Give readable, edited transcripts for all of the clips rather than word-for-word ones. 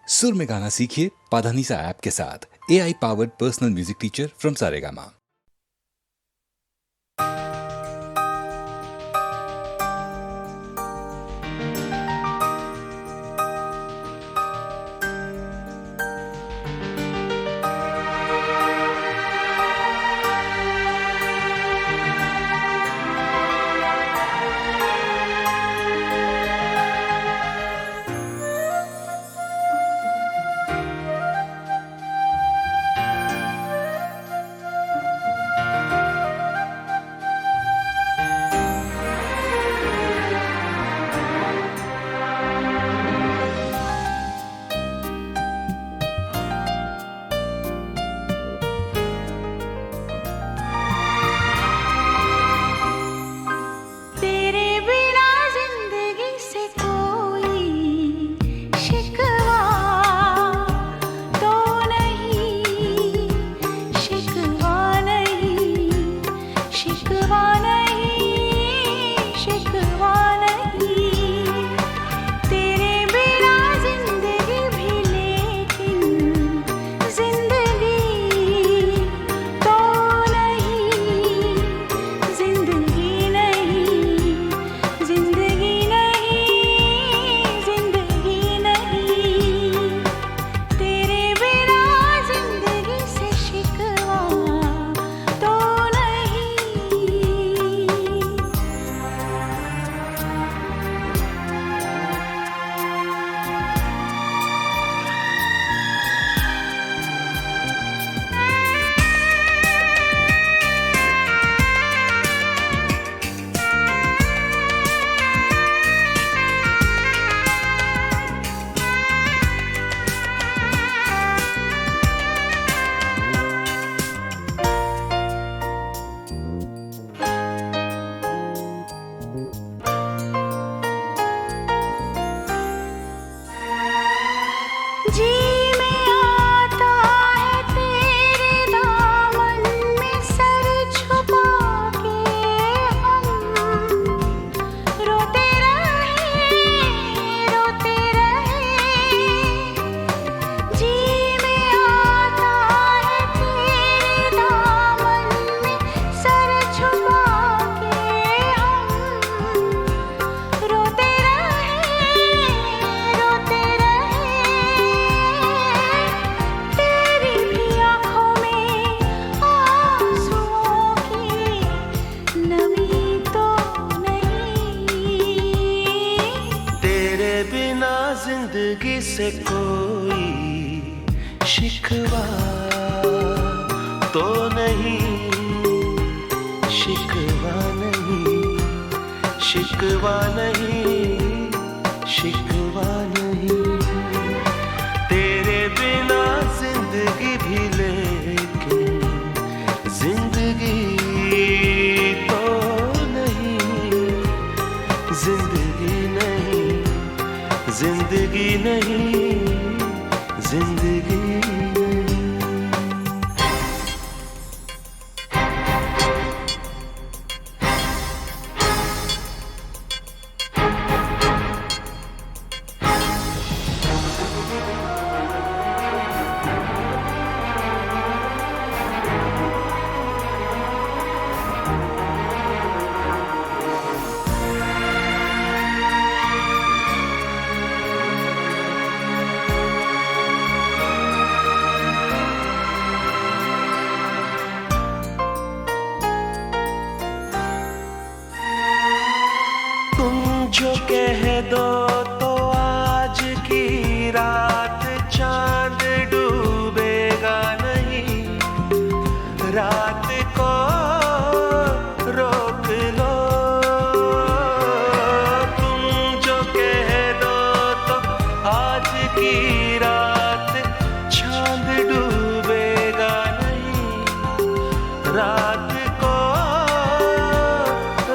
सुर में गाना सीखिए पाधानीसा ऐप के साथ। AI powered personal music teacher from Saregama. जिंदगी से कोई शिकवा तो नहीं, शिकवा नहीं, शिकवा नहीं, शिकवा नहीं। तेरे बिना जिंदगी भी लेकिन जिंदगी तो नहीं, जिंदगी नहीं, जिंदगी नहीं, जिंदगी नहीं। जो कह दो तो आज की रात चांद डूबेगा नहीं, रात को रोक लो। तुम जो कह दो तो आज की रात चांद डूबेगा नहीं, रात को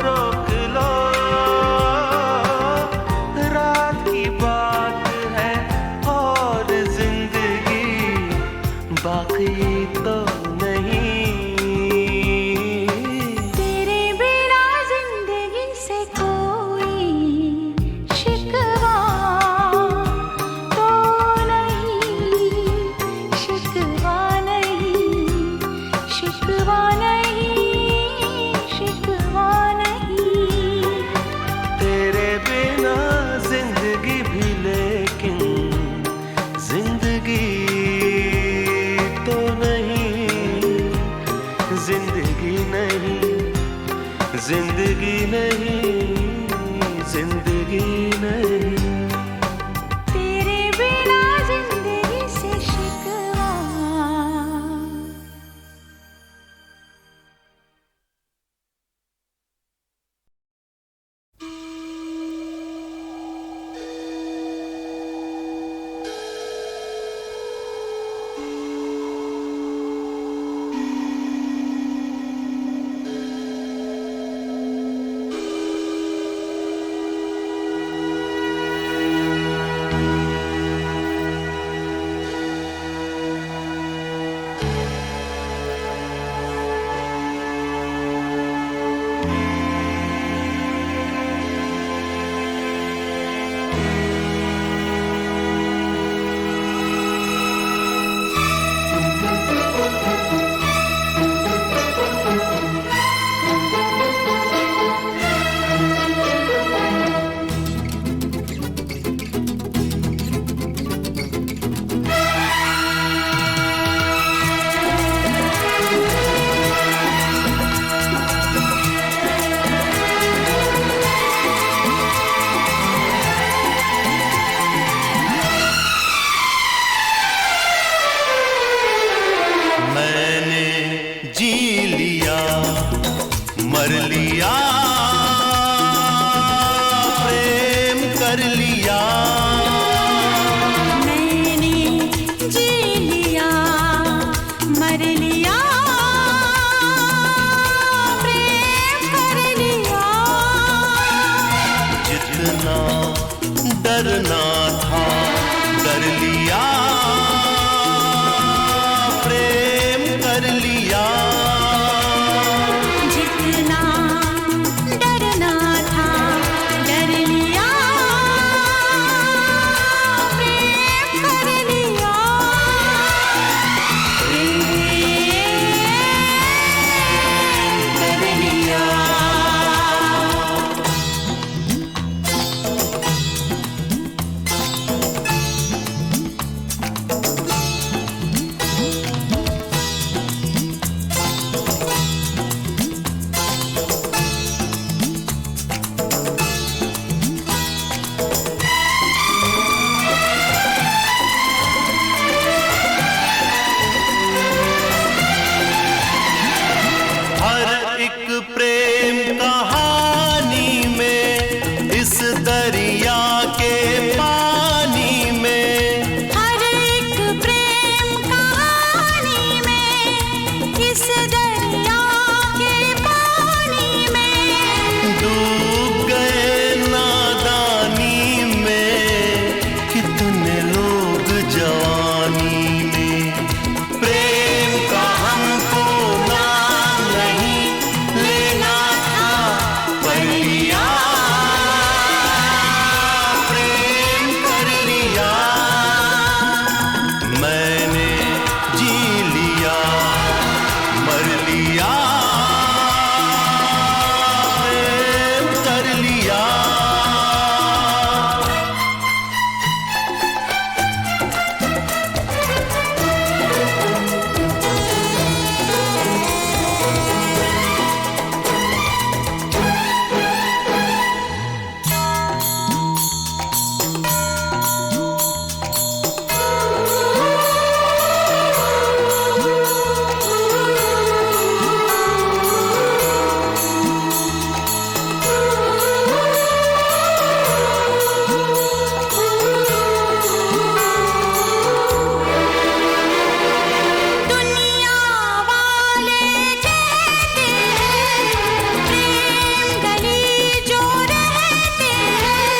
रोक लो। बाकी तो नहीं। तेरे बिना जिंदगी से कोई शिकवा तो नहीं, नहीं, जिंदगी नहीं। तेरे बिना जिंदगी से शिकवा। मर लिया, प्रेम कर लिया। मैंने जी लिया, मर लिया, प्रेम कर लिया। जितना डरना था डर लिया, प्रेम कर लिया। जितना डरना था डर लिया, प्रेम कर लिया। प्रेम कर लिया। हर एक प्रेम कहानी में, इस दरिया के पानी में, हर एक प्रेम कहानी में, इस दरिया के पानी में, डूब गए नादानी में कितने लोग जवानी में। प्रेम का हमको नाम नहीं लेना था, पर लिया, प्रेम कर लिया। मैंने जी लिया, मर लिया, प्रेम कर लिया। दुनिया वाले कहते हैं, प्रेम गली जो रहते हैं।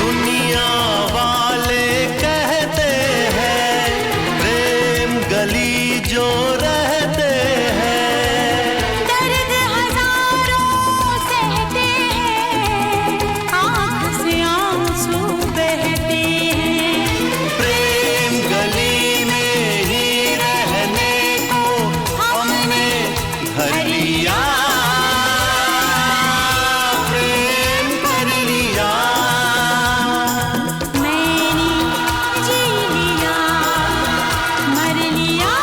दुनिया वाले कहते हैं, प्रेम गली जो रहते हैं। दर्द हजारों सहते हैं, आँख से आंसू बहते हैं। प्रेम गली में ही रहने को हमने घर लिया, प्रेम कर लिया। मैंने जी लिया, मर लिया,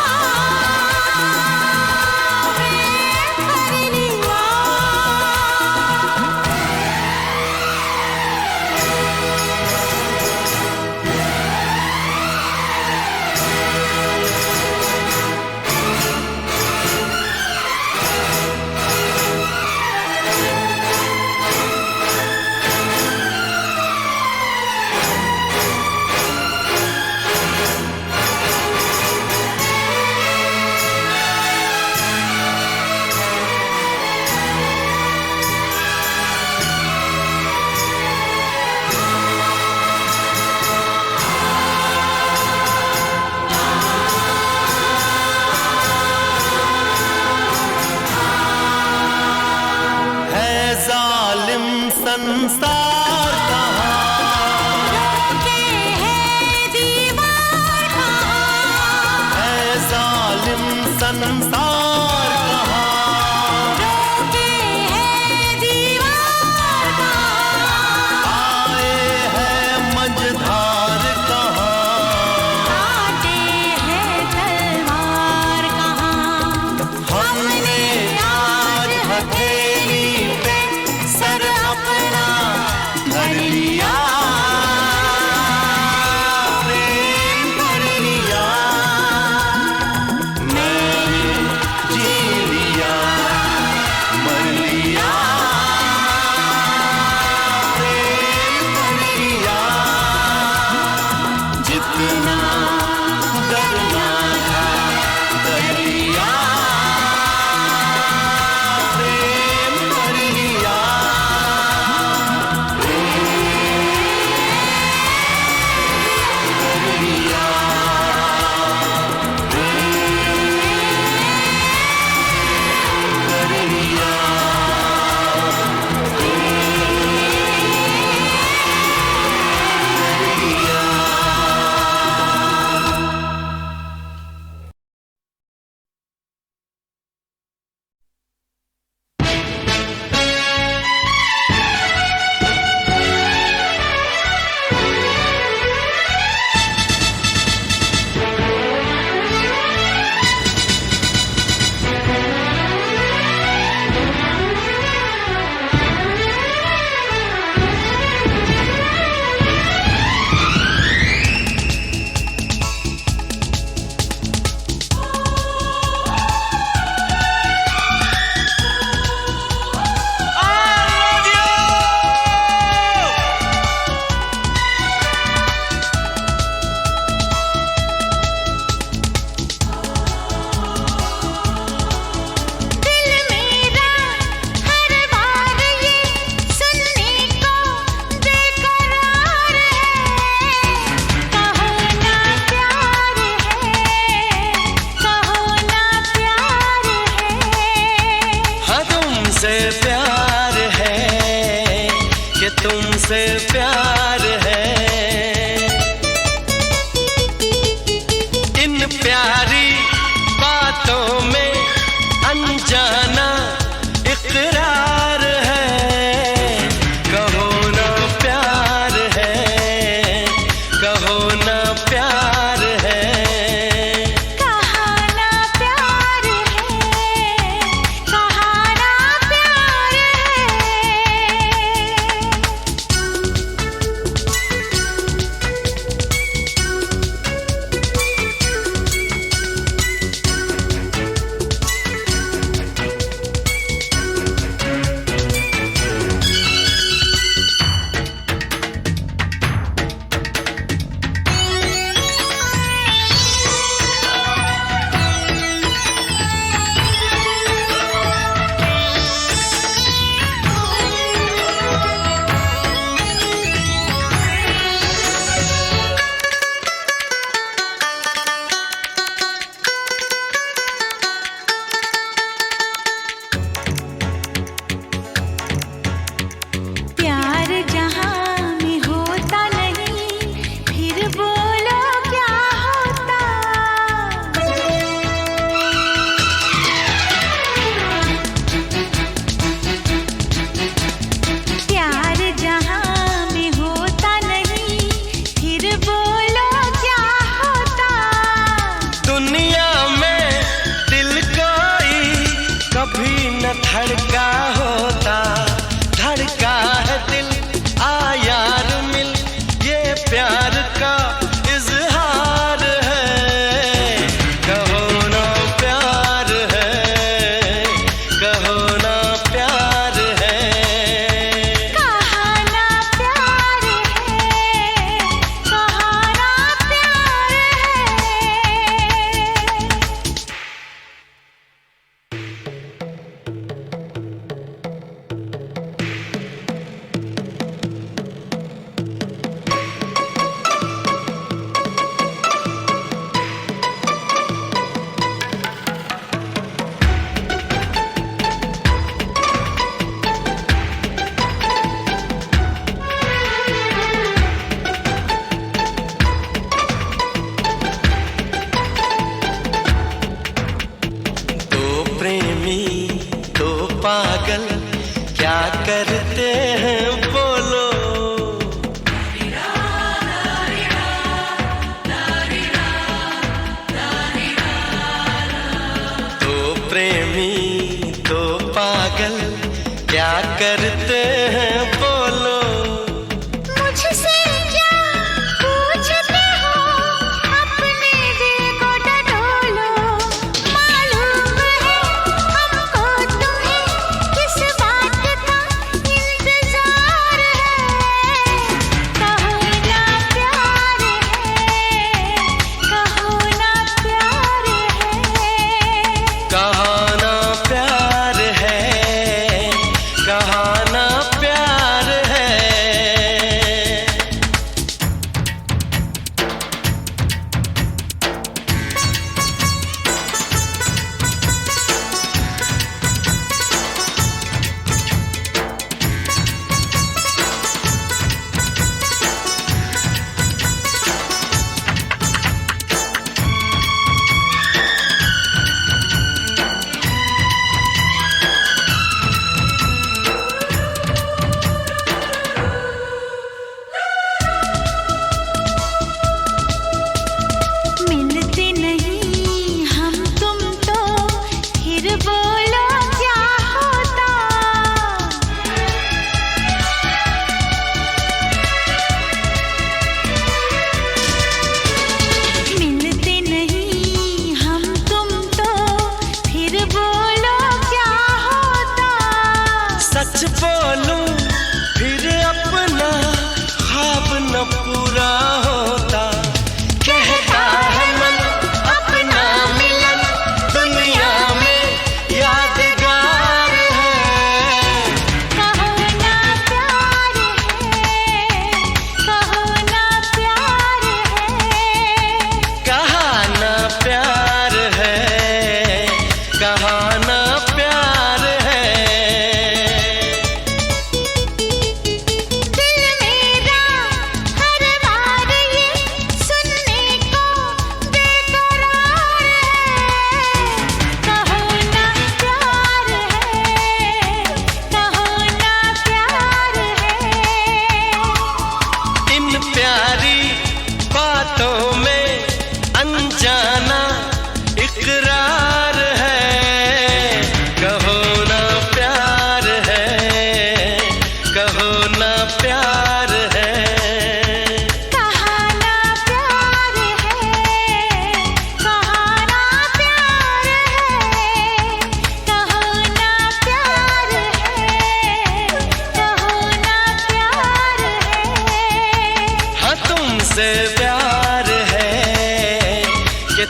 संसार कहाँ, रोके है दीवार कहाँ, है जालिम संसार कहाँ, रोके है दीवार कहाँ, आए हैं मझधार कहाँ, काटे है तलवार कहाँ। हमने आज हथेली पे सर अपना धर लिया, प्रेम कर लिया, मैंने जी लिया, मर लिया, प्रेम कर लिया, जितना डरना था डर लिया, प्रेम कर लिया। दिल मेरा हर बार ये सुनने को बेकरार है, कहो ना प्यार है, कहो ना प्यार है। हाँ तुमसे प्यार है कि तुमसे प्यार है, इन प्यारी बातों में अनजाना इकरार है, कहो ना प्यार है, कहो ना प्यार है। कहा ना प्यार है, कहा ना प्यार प्यार जहाँ में होता नहीं, फिर बोलो क्या होता। प्यार जहाँ में होता नहीं, फिर बोलो क्या होता। दुनिया में दिल कोई कभी न धड़का होता, धड़का है दिल आ यार मिल, ये प्यार का इजहार है, कहो ना प्यार है, कहो ना प्यार है। कहा ना प्यार है, कहा ना प्यार है।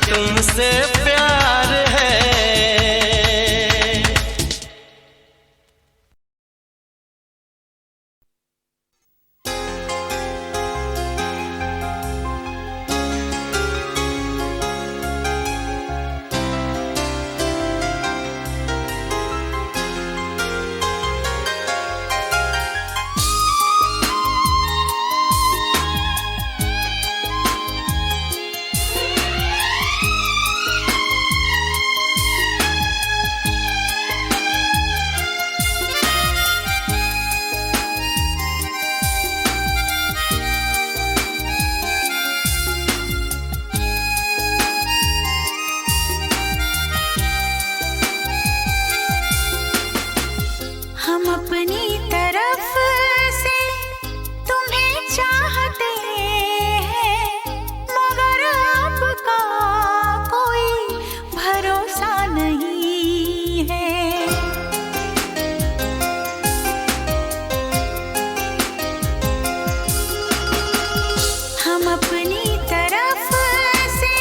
तुमसे प्यार है। हम अपनी तरफ से तुम्हें चाहते हैं, मगर आपका कोई भरोसा नहीं है। हम अपनी तरफ से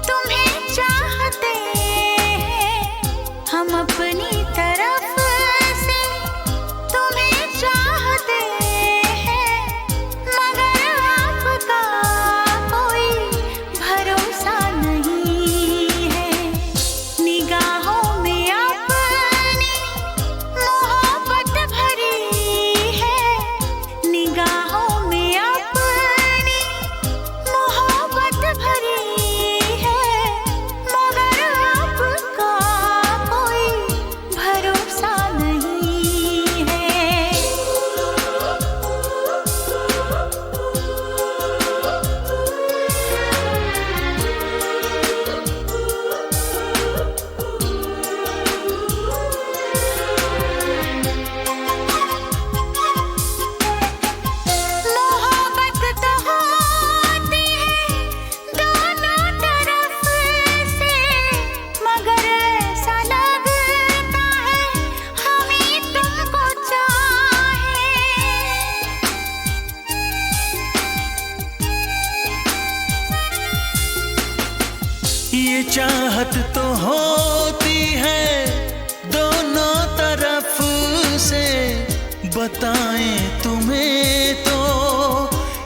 तुम्हें चाहते हैं, हम अपनी तरफ चाहते हैं, मगर आपका कोई भरोसा नहीं है। निगाहों में अपनी मोहब्बत भरी है, निगाहों में अपनी मोहब्बत भरी है, मगर आपका कोई भरोसा नहीं है। मोहब्बत तो होती है दोनों तरफ से, मगर ऐसा लगता है हम ही तुमको चाहें। ये चाहत तो होती है दोनों तरफ से, बताएं तुम्हें तो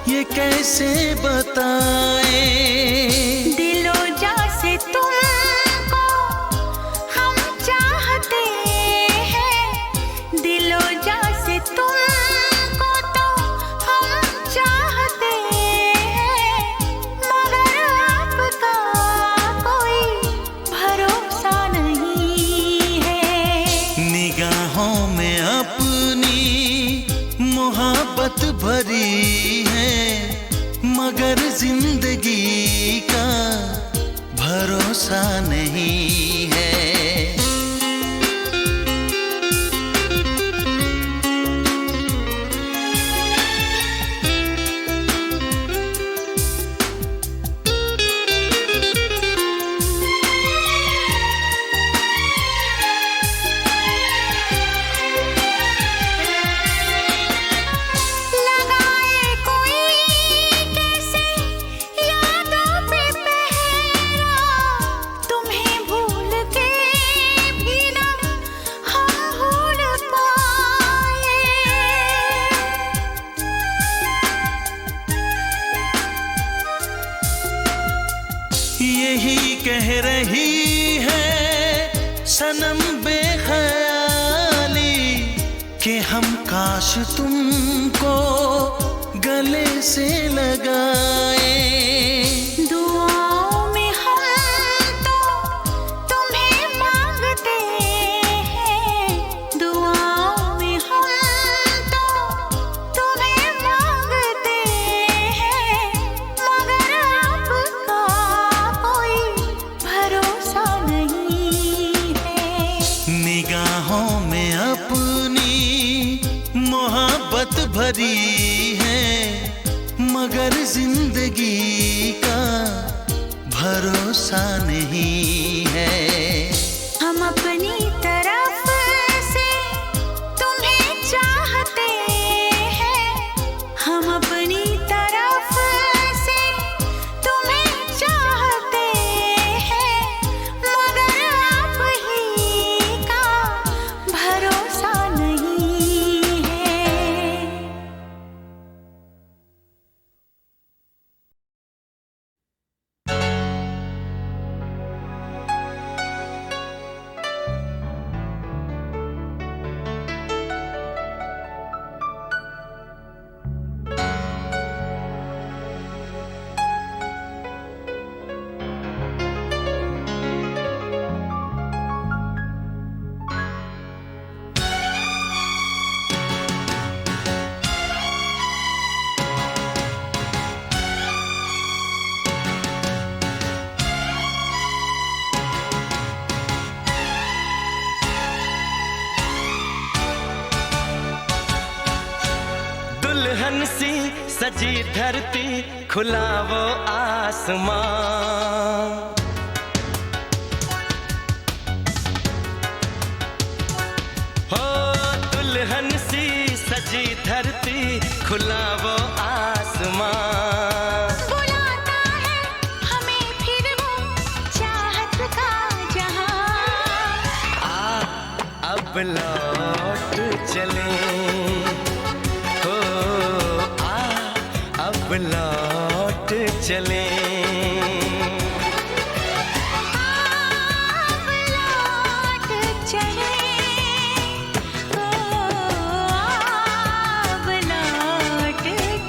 ये कैसे बताएं। दिलो जा से तुमको हम चाहते हैं, दिलो जा से तुमको तो हम चाहते हैं, मगर आपका कोई भरोसा नहीं है। निगाहों में अपनी मोहब्बत भरी है, मगर जिंदगी का भरोसा नहीं है। लगाए कोई कैसे यादों पे पहरा, तुम्हें भूल के भी ना हम भूल पाए। यही कह रही है सनम बेख्याली कि हम काश तुमको गले से लगाए। दुआओं में हम तो तुम्हें मांगते हैं, दुआओं में हम तो तुम्हें मांगते हैं, मगर आपका कोई भरोसा नहीं है। निगाहों में अपनी मोहब्बत भरी है, मगर जिंदगी का भरोसा नहीं है। हम अपनी तरफ से तुम्हें चाहते हैं, हम अपनी तरफ से तुम्हें चाहते सी सजी धरती, खुला वो आसमां। हो दुल्हन सी सजी धरती, खुला वो आसमां। बुलाता है हमें फिर वो चाहत का जहां। अब लौट चले, हो अब लौट चले। अब लौट चले, ओ अब लौट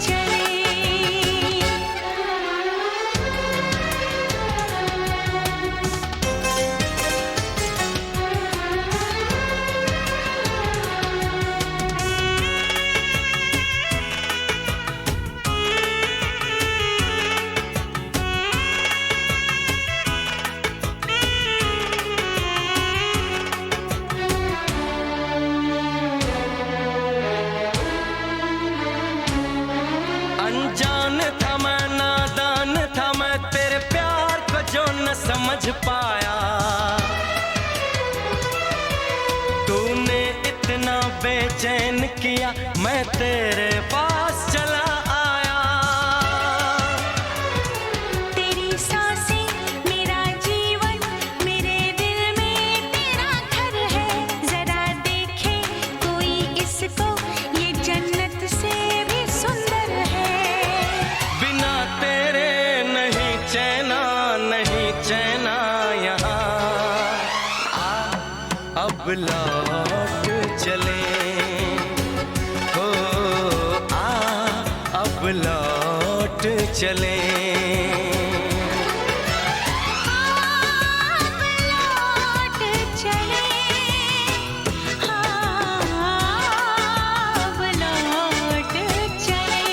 चले। अनजान था मैं, नादान था मैं, तेरे प्यार को जो न समझ पाया। तूने इतना बेचैन किया, मैं तेरे पास चला आया। तेरी सांसें मेरा जीवन, मेरे दिल में तेरा घर है। जरा देखे कोई इसको, ये जन्नत से भी सुंदर है। बिना तेरे नहीं चैना, नहीं चैना यहाँ। अब लौट चले, हो अब लौट चले। अब लौट चले, हाँ अब लौट चले।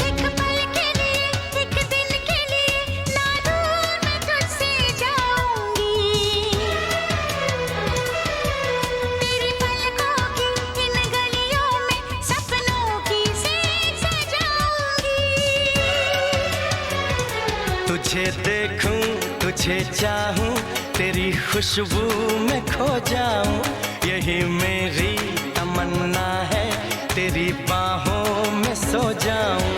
एक पल के लिए, एक दिन के लिए, ना दूर मैं तुझसे जाऊंगी। तेरी पलकों की इन गलियों में सपनों की सेज सजाऊंगी। तुझे देखूं, तुझे चाहूं, तेरी खुशबू में खो जाऊं। यही मेरी तमन्ना है, तेरी बाहों में सो जाऊं।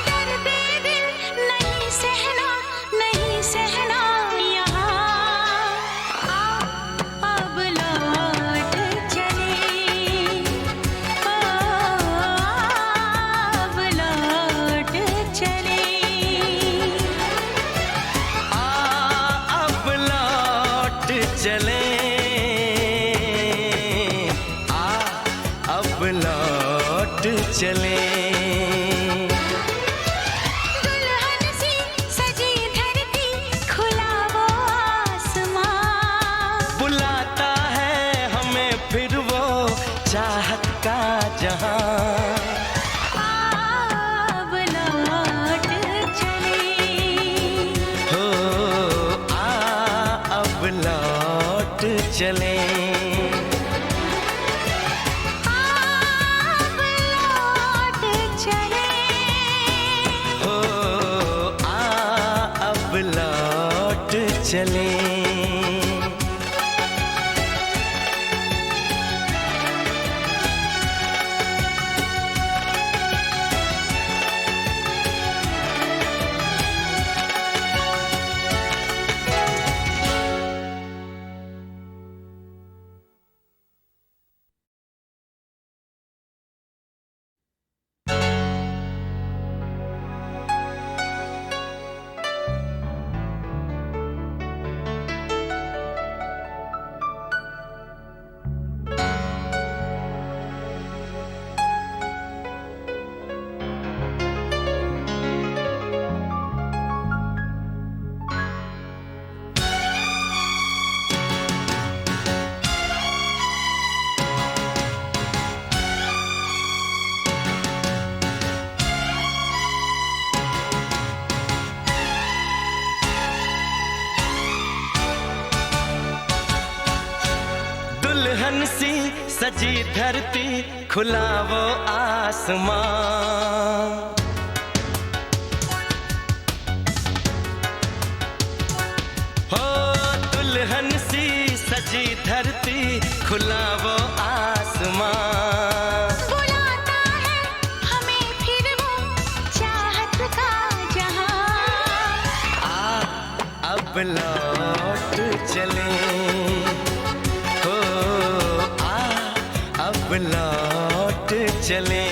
दर्द दिल नहीं सहना, नहीं सहना यहाँ। अब लौट चले, अब लौट चले। अब लौट चले, अब लौट चले। दुल्हन सी सजी धरती, खुला वो आसमां। बुलाता है हमें फिर वो चाहत का जहां। अब लौट चले, हो अब लौट चले। अब लौट चले। हो अब लौट चले। दुल्हन सी सजी धरती, खुला वो आसमां। हो दुल्हन सी सजी धरती, खुला वो आसमां। बुलाता है हमें फिर वो चाहत का जहां। अब लौट चले, हो अब लौट चले।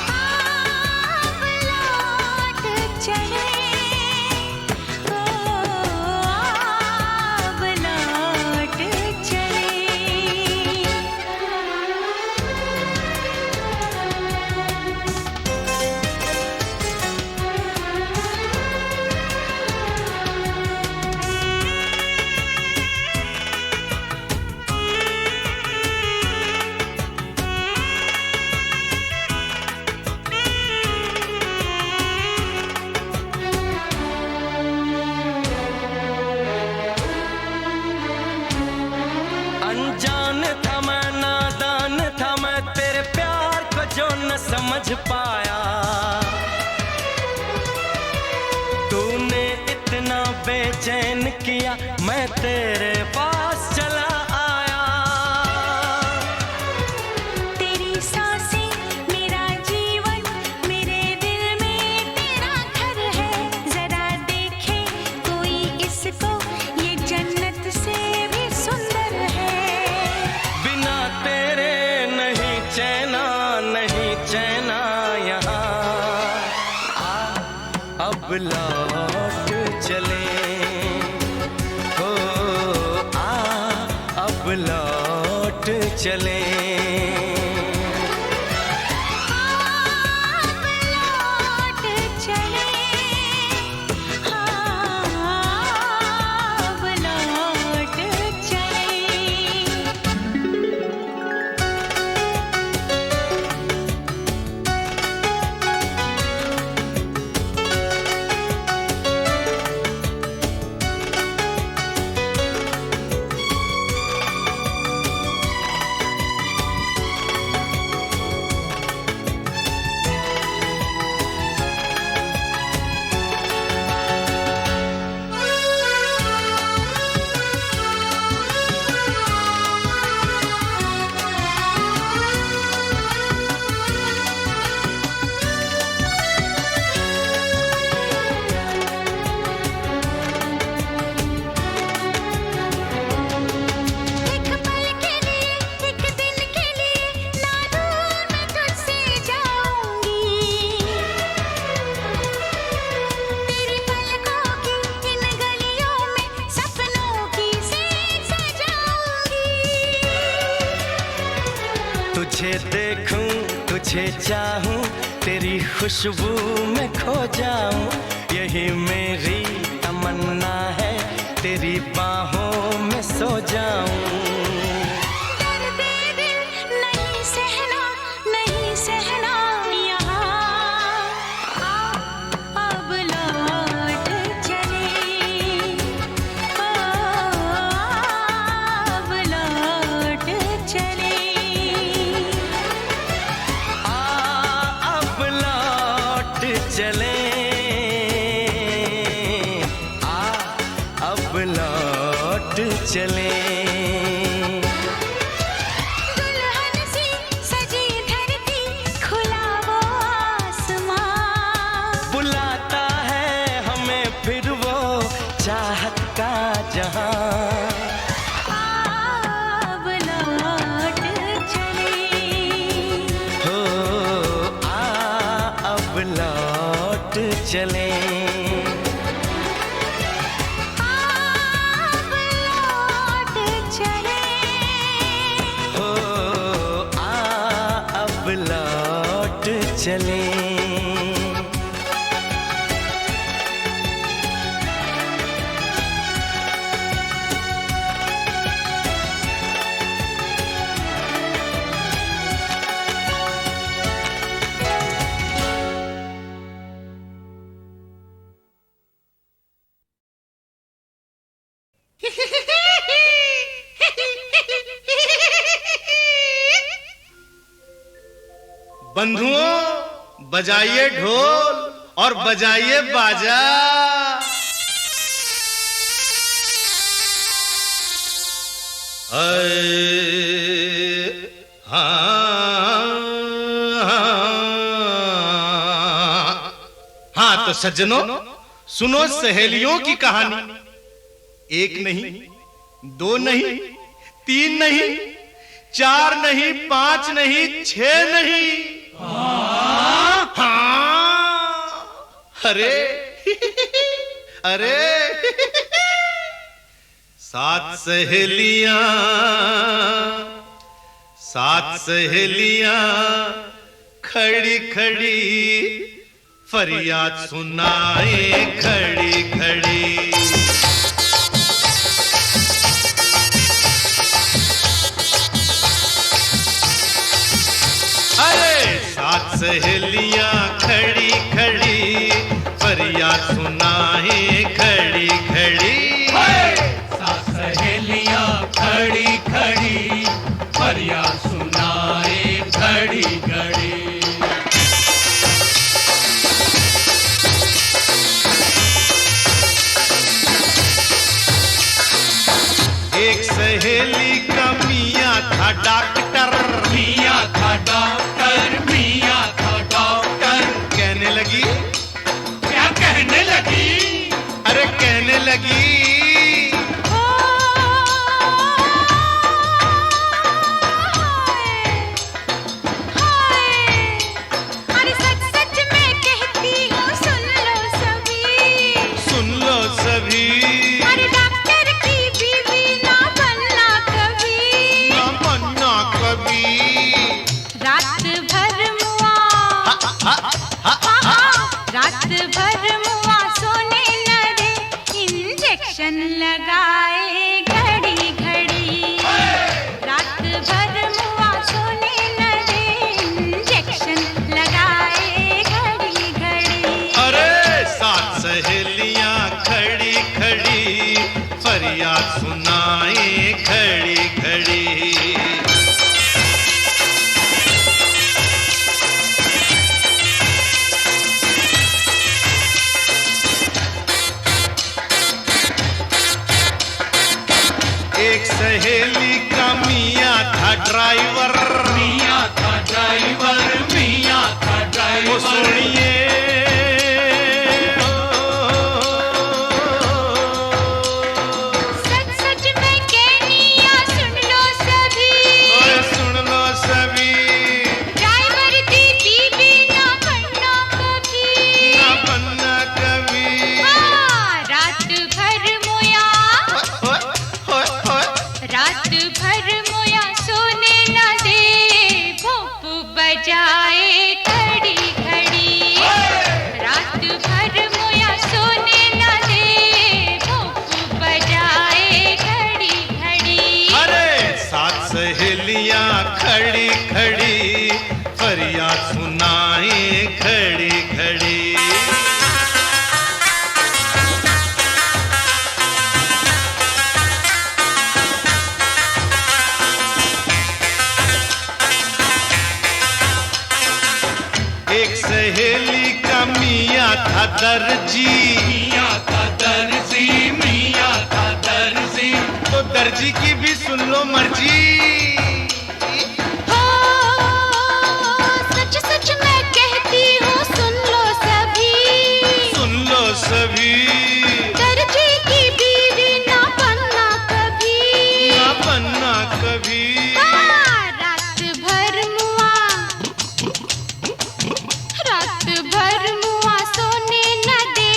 अब लौट चले, अब लौट चले। अनजान था मैं, नादान था मैं, तेरे प्यार को जो न समझ पाया। तूने इतना बेचैन किया, मैं तेरे पास चला आया। तेरी सांसें मेरा जीवन, मेरे दिल में तेरा घर है। जरा देखे कोई इसको, ये जन्नत से भी सुंदर है। बिना तेरे नहीं चैना, नहीं चैना यहाँ। अब लौट चले, हो अब लौट चले। अब लौट चले, अब लौट चले। एक पल के लिए, एक दिन के लिए, ना दूर मैं तुझसे जाऊंगी। तेरी पलकों की इन गलियों में सपनों की सीन सजाऊंगी। तुझे देखूं, तुझे चाहूं, तेरी खुशबू में खो जाऊं। यही मेरी तमन्ना है, तेरी बाहों में सो जाऊं। दर्द दिल नहीं सहना, नहीं सहना यहाँ। अब लौट चले, अब लौट चले। अब लौट चले, अब लौट चले। दुल्हन सी सजी धरती, खुला वो आसमां। बुलाता है हमें फिर वो चाहत का जहां। अब लौट चले, हो अब लौट चले। अब लौट चले। हो अब लौट चले। बंधुओं, बजाइए ढोल और बजाइए बाजा। हाँ तो सज्जनों, सुनो सहेलियों की कहानी। एक नहीं, दो नहीं, तीन नहीं, चार नहीं, पांच नहीं, छह नहीं। हाँ, अरे अरे सात सहेलियां खड़ी खड़ी फरियाद सुनाए खड़ी खड़ी। अरे सात सहेलियां खड़ी खड़ी फरियाद सुनाए खड़ी खड़ी। सात सहेलियां खड़ी खड़ी फरियाद सुनाए घड़ी घड़ी। एक सहेली का मियाँ था डॉक्टर, मियाँ था डॉक्टर, मियाँ था डॉक्टर। कहने लगी, क्या कहने लगी? अरे कहने लगी, अरे सच सच मैं कहती हूँ, सुन लो सभी, सुन लो सभी। अरे डॉक्टर की बीवी ना बनना कभी, ना बनना कभी। रात भर मुआ, रात भर मुआ सोने न दे, इंजेक्शन लगाए घड़ी घड़ी। रात भर मुआ सोने न दे, इंजेक्शन लगाए घड़ी घड़ी। अरे सात सहेलियां खड़ी खड़ी फरियाद सुनाए खड़ी खड़ी। एक सहेली का मियाँ था ड्राइवर, मियाँ था ड्राइवर, मियाँ था वो ड्राइवर। सुनिए सच सच मैं कहनिया सुन लो सभी, ओए सुन लो सभी। ड्राइवर की बीवी ना बनना कभी। ना बनना कभी। हाँ, रात भर मोया, ओए, ओए, ओए। रात भर मोया सोने न दे, भोंप बजाए घड़ी घड़ी। रात भर मोया सोने न दे, भोंप बजाए घड़ी घड़ी। अरे सात सहेलियां खड़ी खड़ी फरियाद सुनाए खड़ी खड़ी। एक सहेली का मियाँ था दर्जी, मियाँ था दर्जी, मियाँ था दर्जी। तो दर्जी की भी सुन लो मर्जी। हो, सच सच मैं कहती हूँ, सुन लो सभी, सुन लो सभी। दर्जी की बीवी ना बनना कभी। ना बनना कभी। हाँ, रात भर मुआ, रात भर मुआ सोने न दे,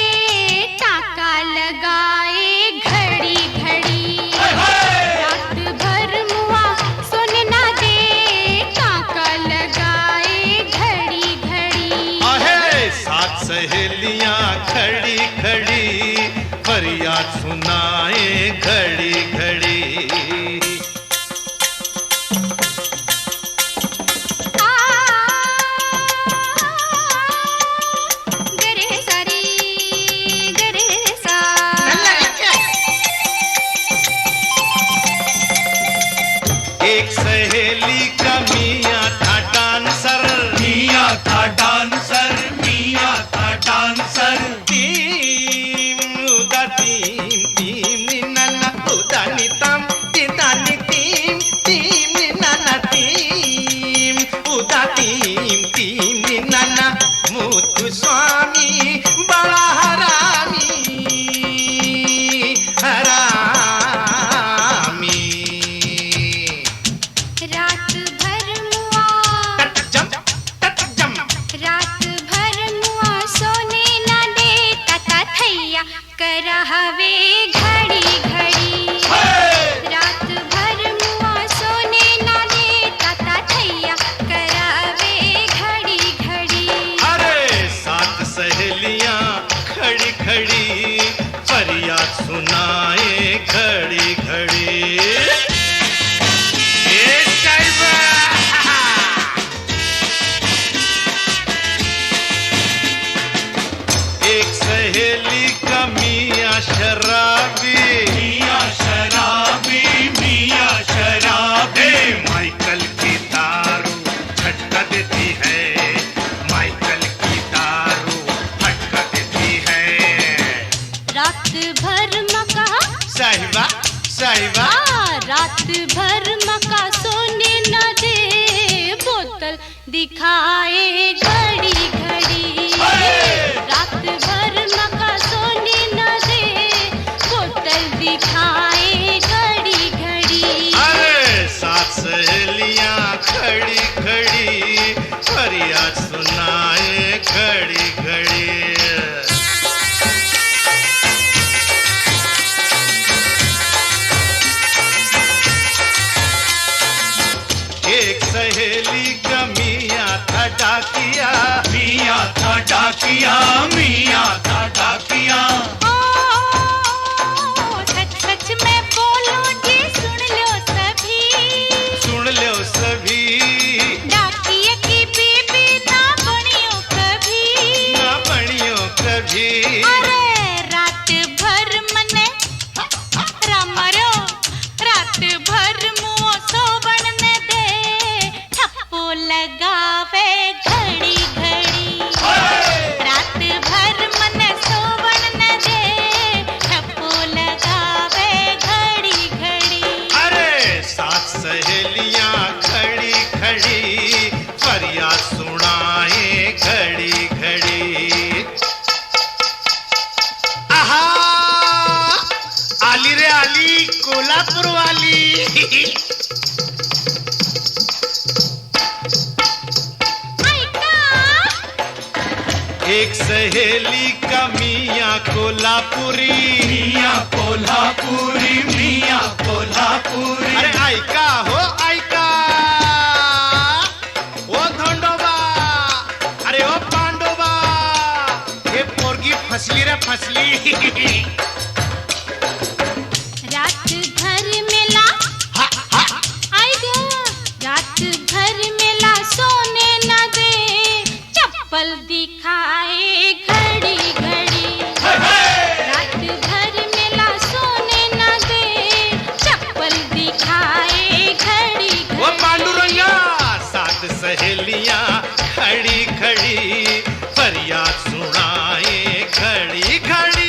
टाका लगाए घड़ी घड़ी। रात भर मुआ सोने न दे, टाका लगाए घड़ी घड़ी। आहे सात सहेलियां खड़ी खड़ी फरियाद सुनाए घड़ी घड़ी। गरे सारी गरे सा, एक सहेली का मियाँ था डांसर, मियाँ करहवे घड़ी घड़ी रात भर मुआ सोने ना देता था थैया करहवे घड़ी घड़ी। अरे सात सहेलियां खड़ी खड़ी फरियाद सुनाए घड़ी घड़ी। एक सहेली का मियां शराबी, मियां शराबी, मियां शराबी। माइकल की दारू झटका देती है, माइकल की दारू झटका देती है। रात भर मका साहिबा साहिबा रात भर मका सोने न दे बोतल दिखाए घड़ी घड़ी। रात भर मका सोने न दे बोतल दिखाए घड़ी घड़ी। अरे सात सहेलियां खड़ी खड़ी फरियाद सुनाए घड़ी घड़ी। एक सहेली का मियां था डाकिया, मियां था डाकिया, मियां था डाकिया। सच सच में बोलो जी सुन लो सभी, सुन लो सभी डाकिया की बीबी ना बनियो कभी। ना बनियो कभी। अरे रात भर मने रामरो रात भर मुँह सोवण ने दे ठप्पो लगावे घड़ी घड़ी। रात भर मन सोवण ने दे ठप्पो लगावे घड़ी घड़ी। अरे सात सहेलियां खड़ी खड़ी फरियाद सुनाए घड़ी घड़ी। आहा आली रे आली कोल्हापुर वाली। एक सहेली का मियां कोल्हापुरी, मियां कोल्हापुरी, मियां कोल्हापुरी। अरे ऐका हो ऐका ओ धोंडोबा, अरे ओ पांडोबा, हे पोरगी फसली रे फसली। रात भर मेला आई गो रात भर मेला सोने न दे चप्पल दिखाए घड़ी घड़ी। रात भर मेला सोने न दे चप्पल दिखाए घड़ी वो घड़ी। पांडुरंगा सात सहेलियां खड़ी खड़ी फरियाद सुनाए घड़ी घड़ी।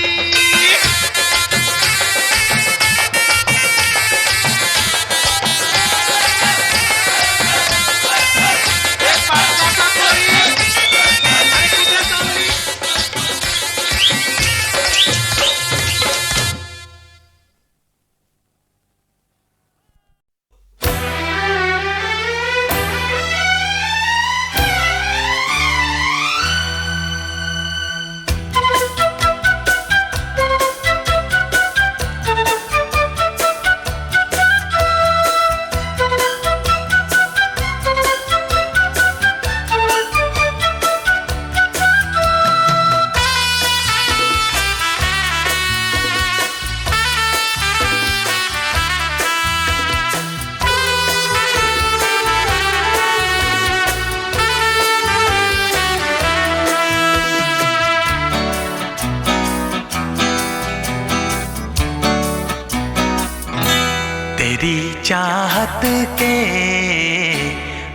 तेरी चाहत के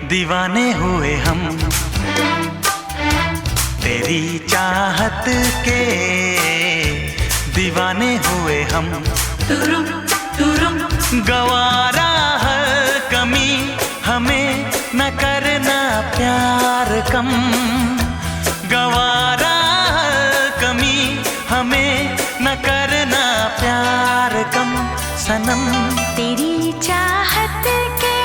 दीवाने हुए हम, तेरी चाहत के दीवाने हुए हम। गवारा हर कमी हमें न करना प्यार कम, गवारा हर कमी हमें न करना प्यार कम सनम। तेरी चाहत के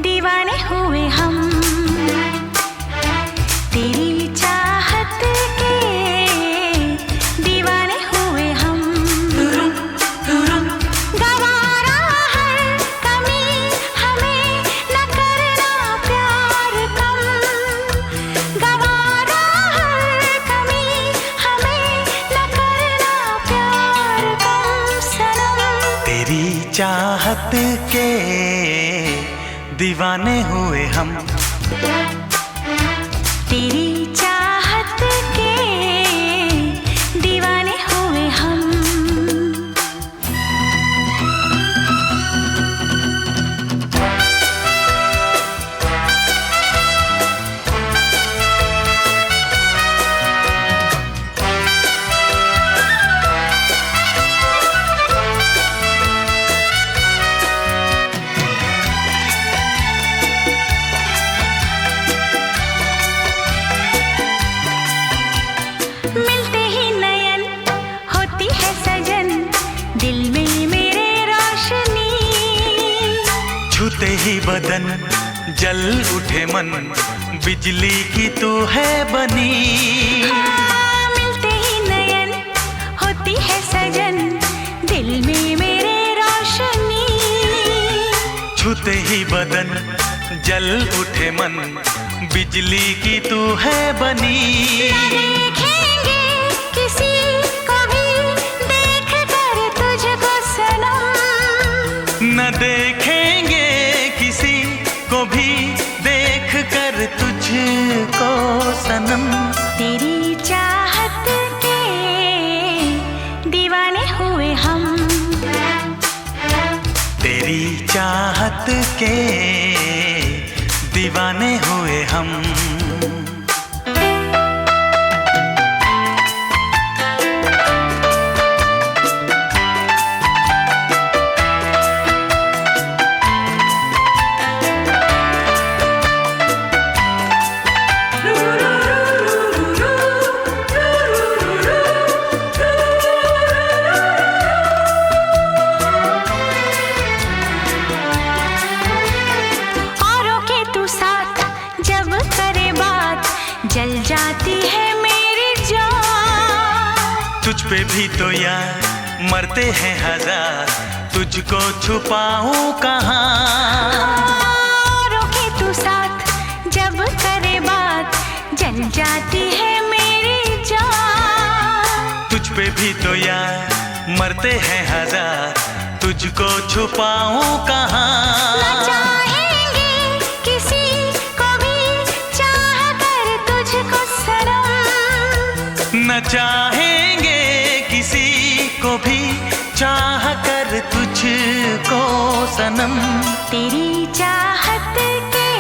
दीवाने हुए हम, तेरी चाहत के दीवाने चाहत के दीवाने हुए हम। तेरी चाहत के दीवाने हुए हम। मिलते ही नयन होती है सजन, दिल में मेरे रोशनी। छूते ही बदन जल उठे मन, बिजली की तू है बनी। मिलते ही नयन होती है सजन, दिल में मेरे रोशनी। छूते ही बदन जल उठे मन, बिजली की तू है बनी। देखेंगे किसी को भी देख कर तुझको सनम। न देखेंगे किसी को भी देख कर तुझको सनम। तेरी चाहत के दीवाने हुए हम। तेरी चाहत के दीवाने हुए हम। औरों के तू साथ जब करे बात, जल जाती है मेरी जान। तुझ पे भी तो यार मरते हैं हजार, तुझको छुपाऊं कहाँ। औरों के तू साथ जब करे बात, जल जाती है मेरी जान। तुझ पे भी तो यार मरते हैं हजार, तुझको छुपाऊं कहाँ। न चाहेंगे किसी को भी चाह कर तुझको सनम। न चाहेंगे किसी को भी चाह कर तुझको सनम। तेरी चाहत के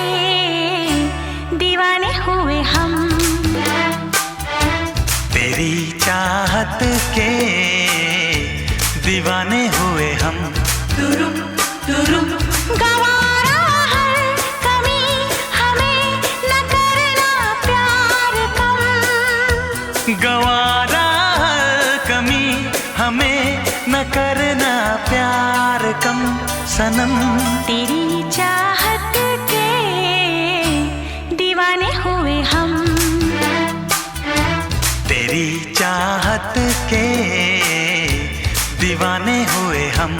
दीवाने हुए हम। तेरी चाहत के दीवाने हुए हम। गवारा हर कमी हमें न करना प्यार कम। गवारा हर कमी हमें न करना प्यार कम सनम। तेरी चाहत के दीवाने हुए हम। तेरी चाहत के दीवाने हुए हम।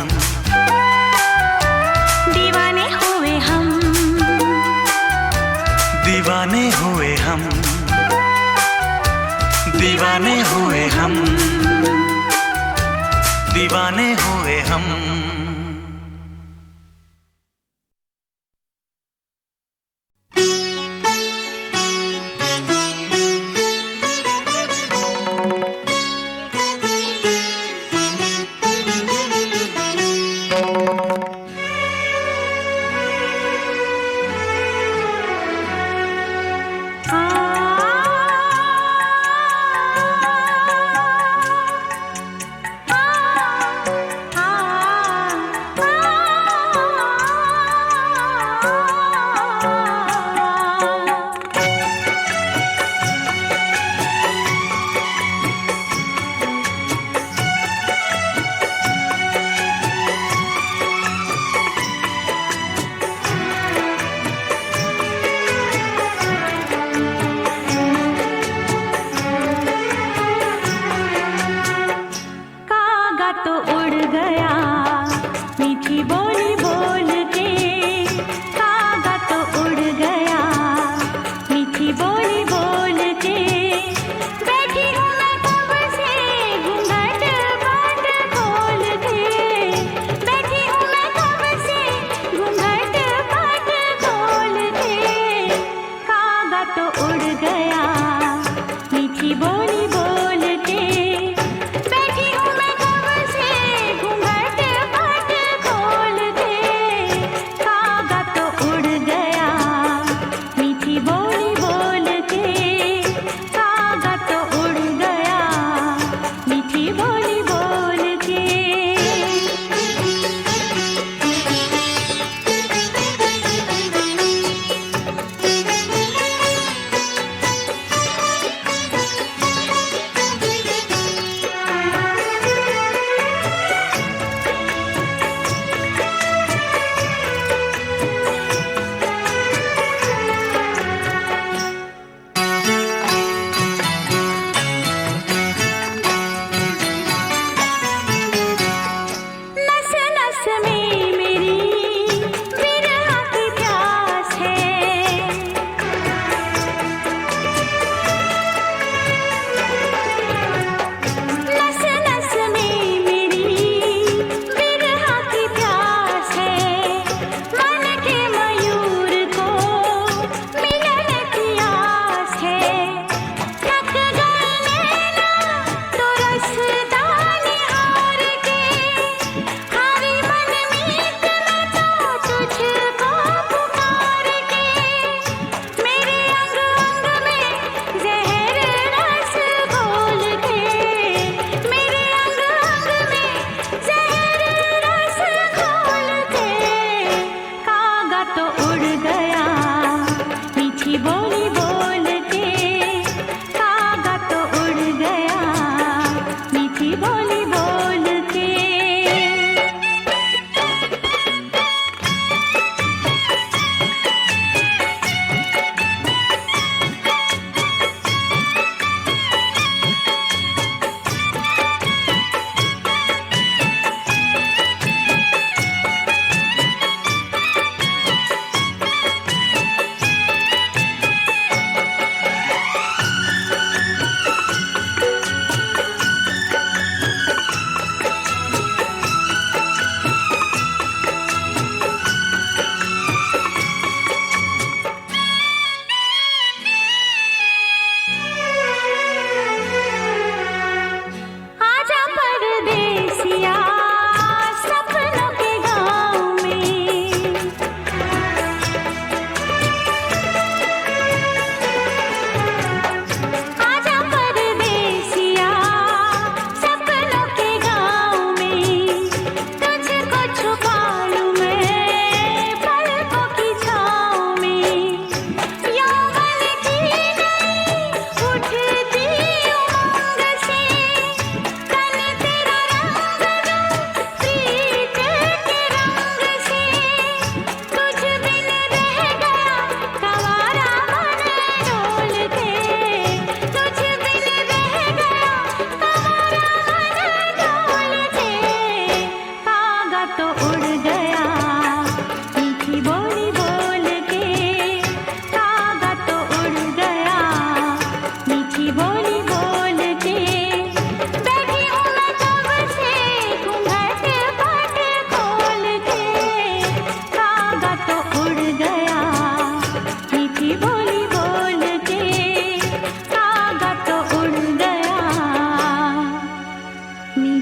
दीवाने हुए हम। दीवाने हुए हम। दीवाने हुए हम। दीवाने हुए हम।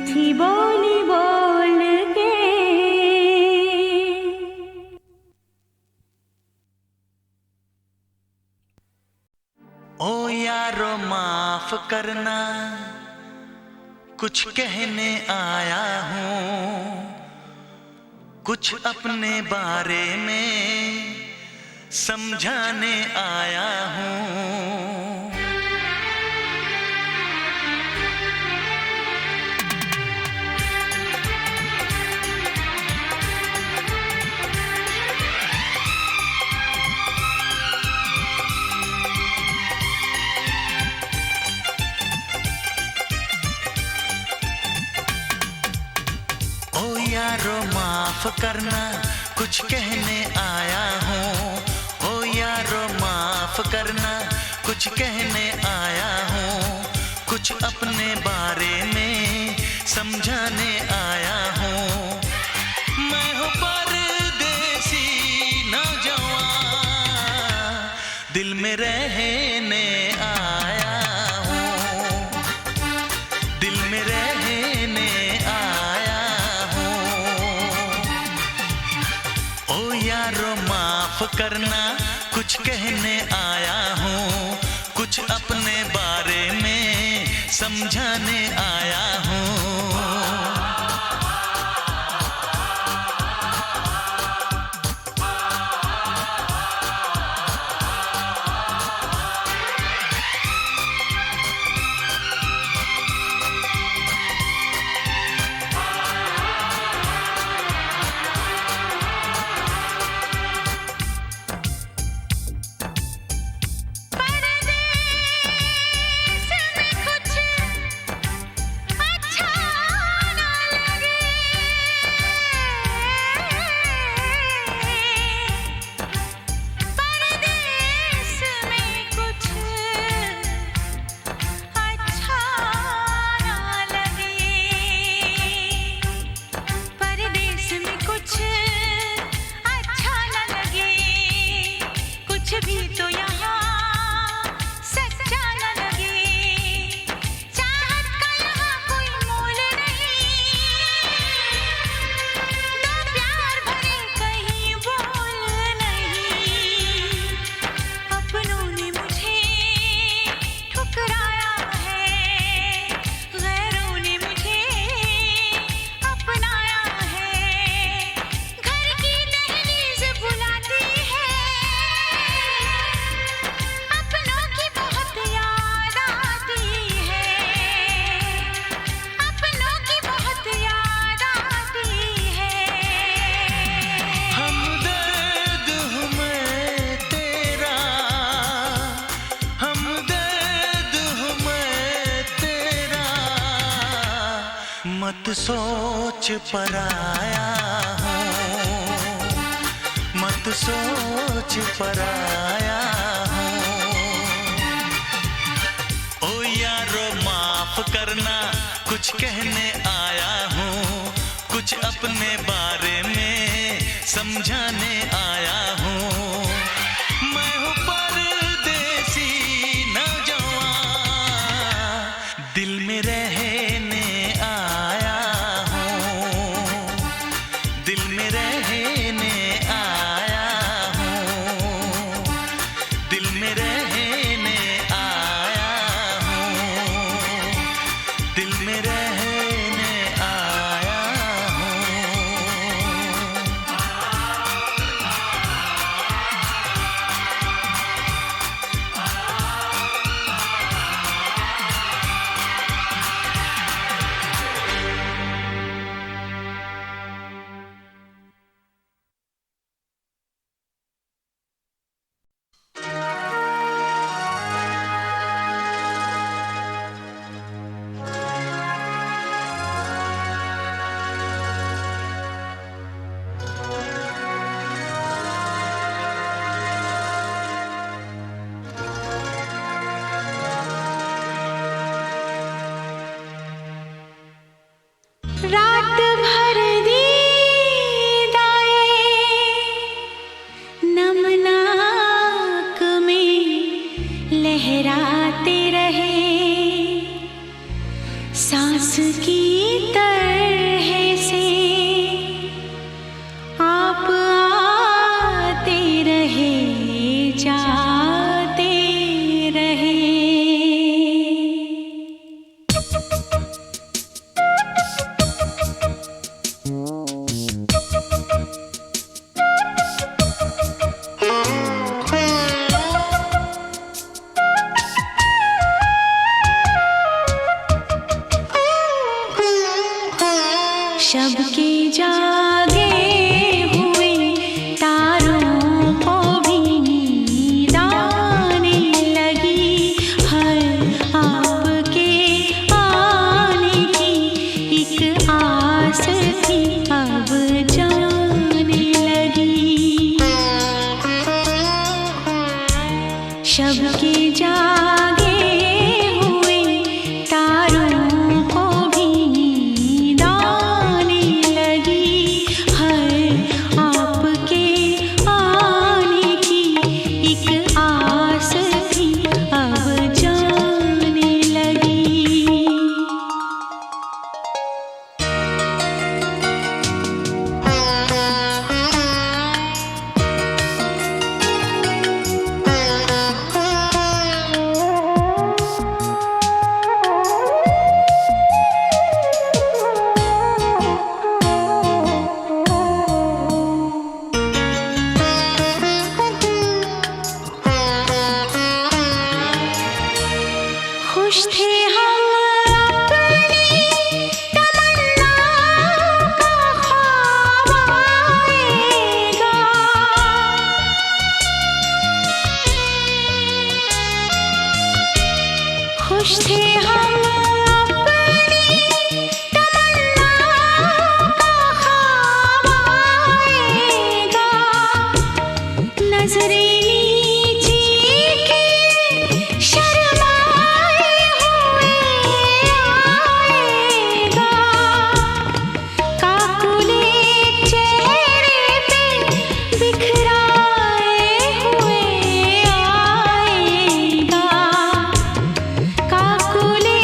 मीठी बोली बोल के। ओ यारो माफ करना, कुछ कहने आया हूँ, कुछ अपने बारे में समझाने आया हूँ। ओ यारो माफ करना, कुछ कहने आया हूँ। ओ यारो माफ करना, कुछ कहने आया हूँ, कुछ अपने बारे में समझाने आया हूँ। मैं हूँ परदेसी नौजवान, दिल में रहने आया हूँ, दिल में रहने आया हूँ। ओ यारो माफ करना, कुछ कहने आया हूँ, कुछ अपने बारे में समझाने आया हूँ। मत सोच पराया हूँ, मत सोच पराया हूँ। ओ यारो माफ करना, कुछ कहने आया हूँ, कुछ अपने बारे में समझाने आया हूँ। मैं हूँ परदेसी नौजवान, दिल में रहने आया हूँ, दिल में रहने आया हूँ, दिल में रहने आया हूँ, दिल में रहने आया हूँ। रात भर नींद आए, नम नाक में लहराते रहे, सांस सांस की तरह से आप आते रहे, जाते रहे। शब के जागे हुए तारों को भी नींद आने लगी, हर आपके आने की एक आस थी अब जाने लगी। शब के जागे हुए तारों को भी नींद आने लगी, हर आपके आने की एक आस थी अब जाने लगी। खुश थे हम अपनी तमन्ना का ख्वाब आएगा, खुश थे हम अपनी तमन्ना का ख्वाब आएगा। नजरें नीची की शर्माए हुए आएगा, काकुले चेहरे पे बिखराए हुए आएगा, काकुले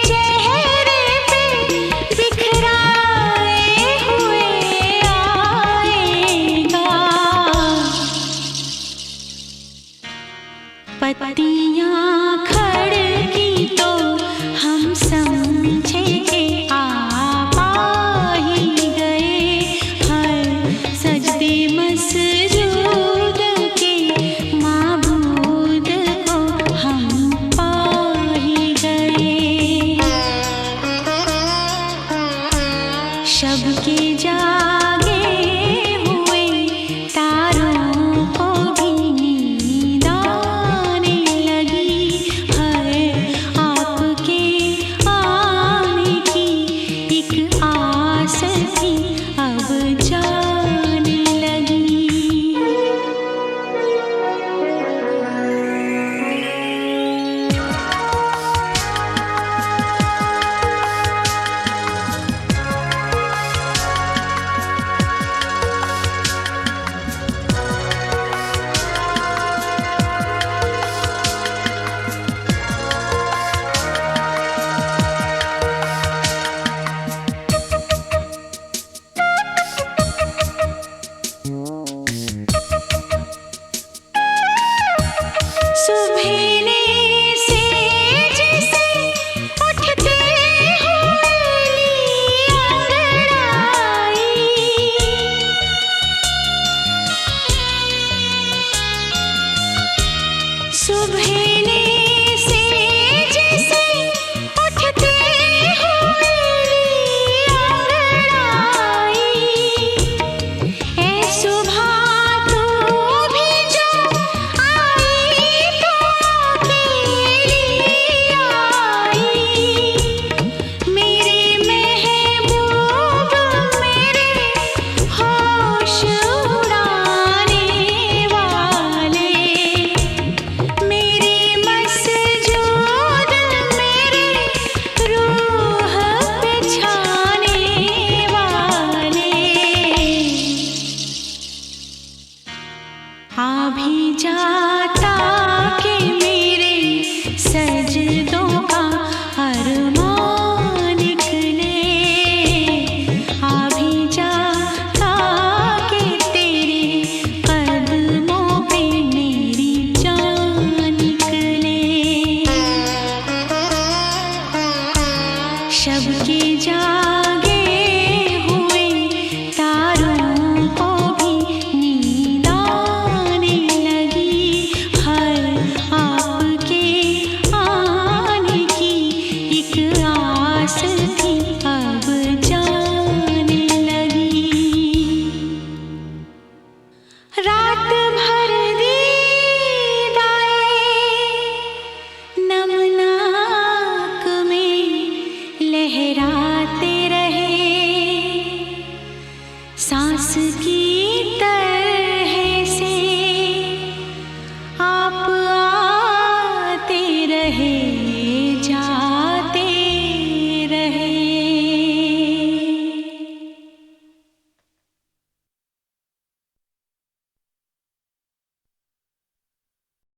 चेहरे पे बिखराए हुए आएगा। पत्तियाँ खड़की तो हम समझे कि आप आ ही गए, हर सजदे मसजूद के माबूद को हम पा ही गए। शब के जागे हुए तारों को भी नींद आने लगी, हर आपके आने की एक आस थी अब जाने लगी। शब के जागे हुए तारों को भी नींद आने लगी। हर आपके आने की एक आस थी अब जाने लगी। रात भर दीदाए नमनाक में लहराते रहे। सांस की